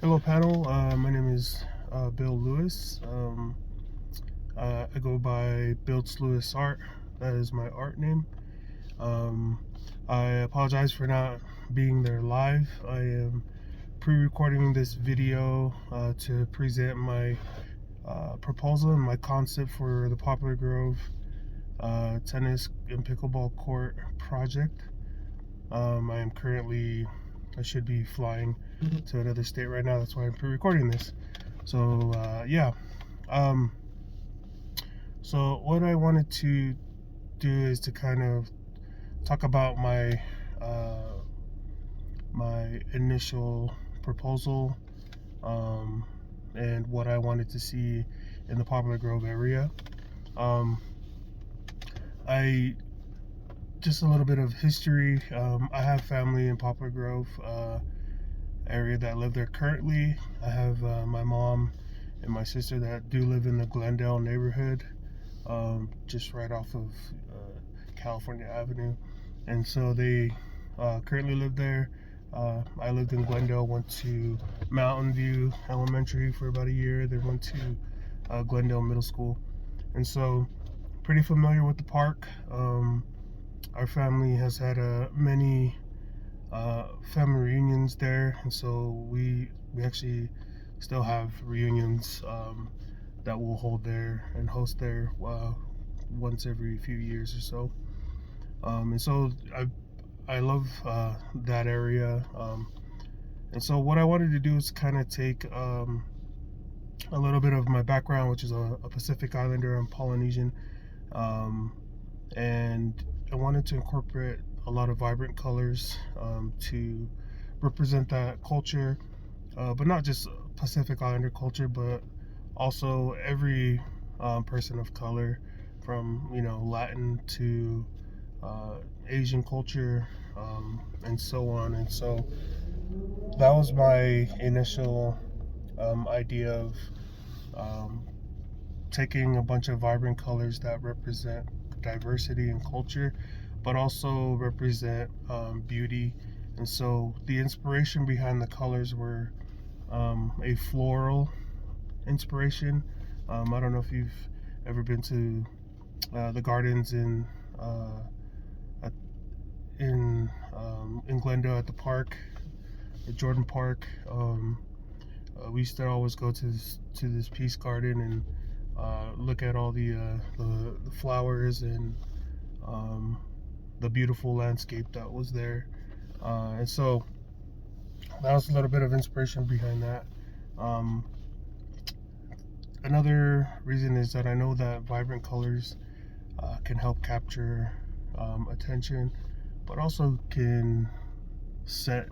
Hello, panel. My name is Bill Lewis. I go by Biltslouisart. That is my art name. Um, I apologize for not being there live. I am pre-recording this video to present my proposal and my concept for the Poplar Grove tennis and pickleball court project. I should be flying to another state right now. That's why I'm pre-recording this. So yeah. Um, so what I wanted to do is to kind of talk about uh, my initial proposal, um, and what I wanted to see in the Poplar Grove area. Um, I Just a little bit of history. I have family in Poplar Grove area that live there currently. I have my mom and my sister that do live in the Glendale neighborhood, just right off of California Avenue, and so they currently live there. I lived in Glendale, went to Mountain View Elementary for about a year, then went to Glendale Middle School, and so pretty familiar with the park. Our family has had many family reunions there, and so we actually still have reunions that we'll hold there and host there once every few years or so. And so I love that area. And so what I wanted to do is kind of take a little bit of my background, which is a Pacific Islander and Polynesian, um, and I wanted to incorporate a lot of vibrant colors to represent that culture, but not just Pacific Islander culture, but also every person of color, from Latin to Asian culture, and so on. And so that was my initial idea of um, taking a bunch of vibrant colors that represent diversity and culture, but also represent beauty. And so the inspiration behind the colors were a floral inspiration. I don't know if you've ever been to the gardens uh, in Glendale at the park, the Jordan Park. We used to always go to this Peace Garden and look at all the flowers and um, the beautiful landscape that was there. And so that was a little bit of inspiration behind that. Um, Another reason is that I know that vibrant colors can help capture attention, but also can set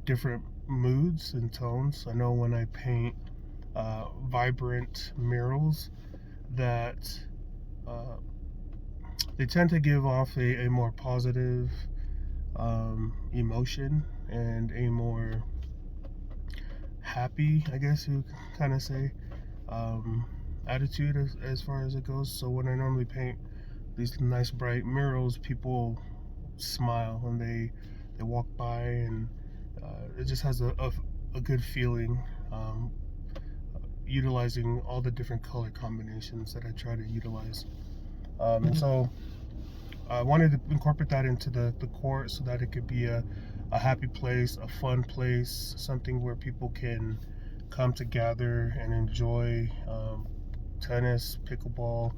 different moods and tones. I know when I paint vibrant murals that uh, they tend to give off a more positive emotion and a more happy, I guess you kind of say, um, attitude as far as it goes. So when I normally paint these nice bright murals, people smile when they walk by, and it just has a good feeling. Utilizing all the different color combinations that I try to utilize, and so I wanted to incorporate that into the court so that it could be a happy place, a fun place, something where people can come together and enjoy tennis, pickleball,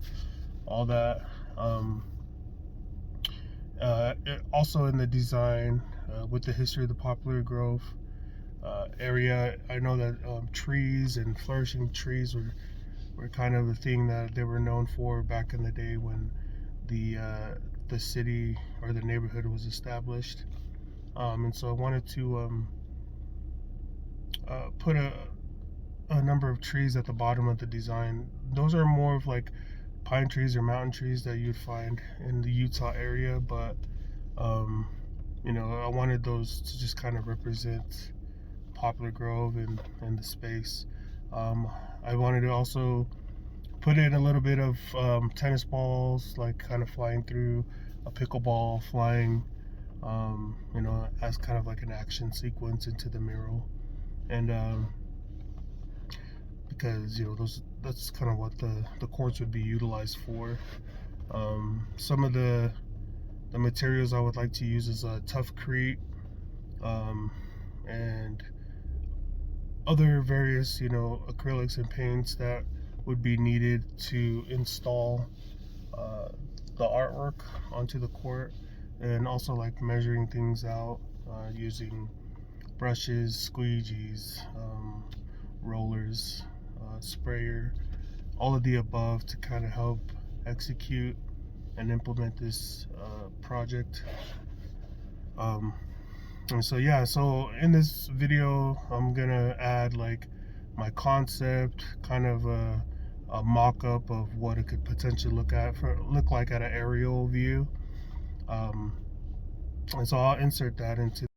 all that. Um, Also in the design, with the history of the Poplar Grove area, I know that trees and flourishing trees were kind of the thing that they were known for back in the day when the city or the neighborhood was established. And so I wanted to put a number of trees at the bottom of the design. Those are more of like pine trees or mountain trees that you'd find in the Utah area, but um, I wanted those to just kind of represent Poplar Grove and the space. Um, I wanted to also put in a little bit of tennis balls, like kind of flying through a pickleball, flying, as kind of like an action sequence into the mural. and because that's kind of what the courts would be utilized for. Some of the materials I would like to use is Toughcrete, and other various acrylics and paints that would be needed to install uh, the artwork onto the court, and also like measuring things out using brushes, squeegees, rollers, sprayer, all of the above to kind of help execute and implement this project. Um, and so yeah, so in this video I'm gonna add like my concept, kind of a mock-up of what it could potentially look like at an aerial view. Um, and so I'll insert that into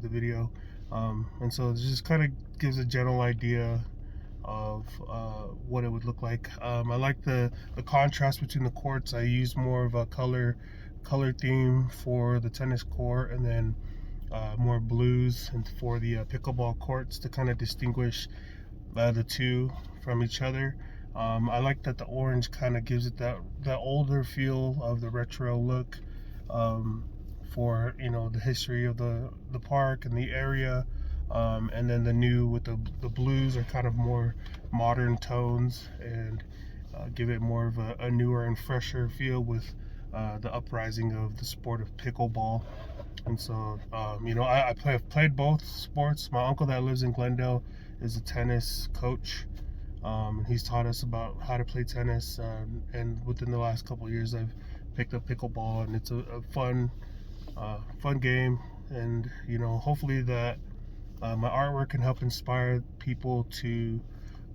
the video. And so it just kind of gives a general idea of what it would look like. I like the contrast between the courts. I use more of a color theme for the tennis court, and then more blues and for the pickleball courts to kind of distinguish the two from each other. I like that the orange kind of gives it that older feel of the retro look, um, for the history of the park and the area, and then the new with the blues are kind of more modern tones, and give it more of a newer and fresher feel with the uprising of the sport of pickleball. And so, I've played both sports. My uncle that lives in Glendale is a tennis coach. He's taught us about how to play tennis. And within the last couple of years, I've picked up pickleball, and it's a fun game. And hopefully that my artwork can help inspire people to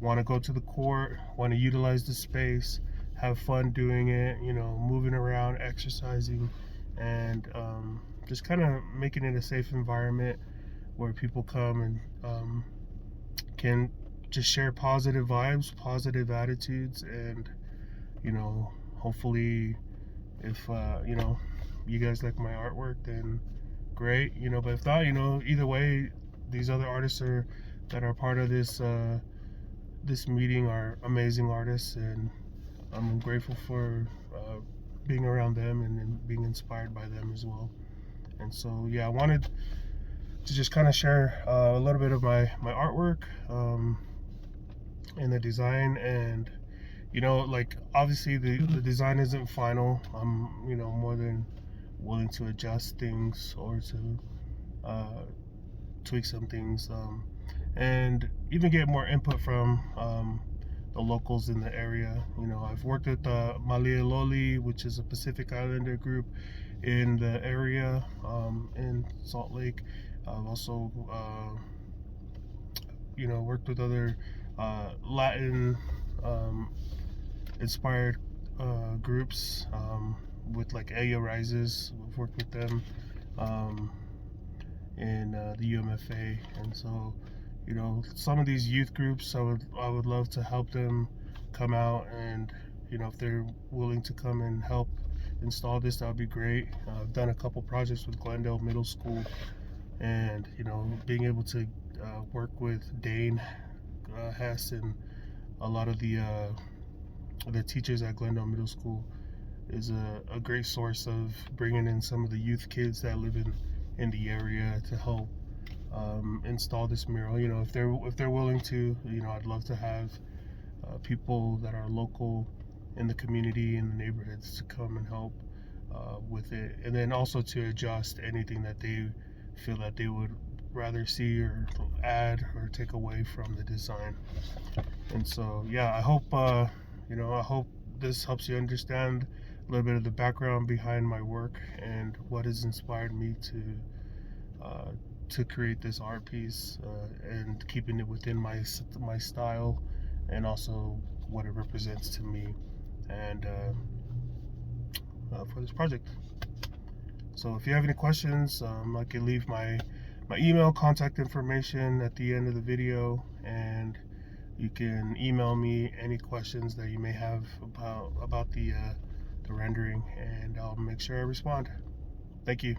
want to go to the court, want to utilize the space, have fun doing it, moving around, exercising, and just kind of making it a safe environment where people come and can just share positive vibes, positive attitudes, and hopefully if you guys like my artwork, then great, but if not, either way, these other artists that are part of this meeting are amazing artists, and I'm grateful for being around them, and being inspired by them as well. And so yeah, I wanted to just kind of share a little bit of my artwork, and the design. And like obviously the design isn't final. I'm more than willing to adjust things, or to uh, tweak some things, and even get more input from the locals in the area. I've worked with Malieloli, which is a Pacific Islander group in the area, in Salt Lake. I've also worked with other Latin inspired groups, with like Aya Rises. I've worked with them in the UMFA, and so some of these youth groups, I would love to help them come out, and if they're willing to come and help install this, that would be great. I've done a couple projects with Glendale Middle School, and being able to work with Dane Hess and a lot of the teachers at Glendale Middle School is a great source of bringing in some of the youth kids that live in the area to help install this mural. If they're willing to, I'd love to have people that are local in the community, in the neighborhoods, to come and help with it, and then also to adjust anything that they feel that they would rather see or add or take away from the design. And so yeah, I hope this helps you understand a little bit of the background behind my work, and what has inspired me to create this art piece, and keeping it within my style, and also what it represents to me, and for this project. So if you have any questions, I can leave my email contact information at the end of the video, and You can email me any questions that you may have about the rendering, and I'll make sure I respond. Thank you.